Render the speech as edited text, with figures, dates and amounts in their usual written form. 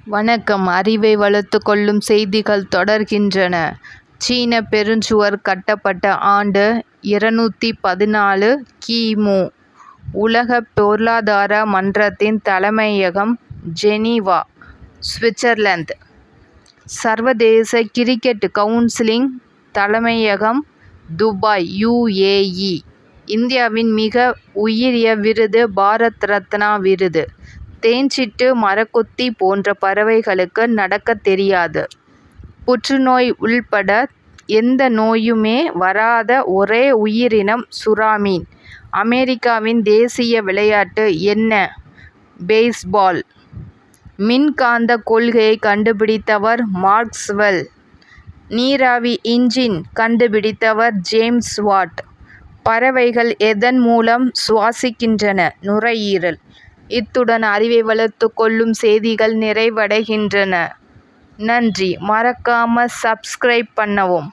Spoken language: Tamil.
வணக்கம். அறிவை வளர்த்துக் கொள்ளும் செய்திகள் தொடர்கின்றன. சீன பெருஞ்சுவர் கட்டப்பட்ட ஆண்டு 214 கி.மு. உலக பொருளாதார மன்றத்தின் தலைமையகம் ஜெனீவா, சுவிட்சர்லாந்து. சர்வதேச கிரிக்கெட் கவுன்சிலின் தலைமையகம் துபாய், யு.ஏ.இ. இந்தியாவின் மிக உயரிய விருது பாரத் ரத்னா விருது. தேன்சிட்டு, மரங்கொத்தி போன்ற பறவைகளுக்கு நடக்கத் தெரியாது. புற்றுநோய் உள்பட எந்த நோயுமே வராத ஒரே உயிரினம் சுறா மீன். அமெரிக்காவின் தேசிய விளையாட்டு என்ன? பேஸ்பால். மின்காந்த கொள்கையை கண்டுபிடித்தவர் மாக்ஸ்வெல். நீராவி இன்ஜின் கண்டுபிடித்தவர் ஜேம்ஸ் வாட். பறவைகள் எதன் மூலம் சுவாசிக்கின்றன? நுரையீரல். இத்துடன் அறிவை வளர்த்துக் கொள்ளும் செய்திகள் நிறைவடைகின்றன. நன்றி. மறக்காம சப்ஸ்கிரைப் பண்ணவும்.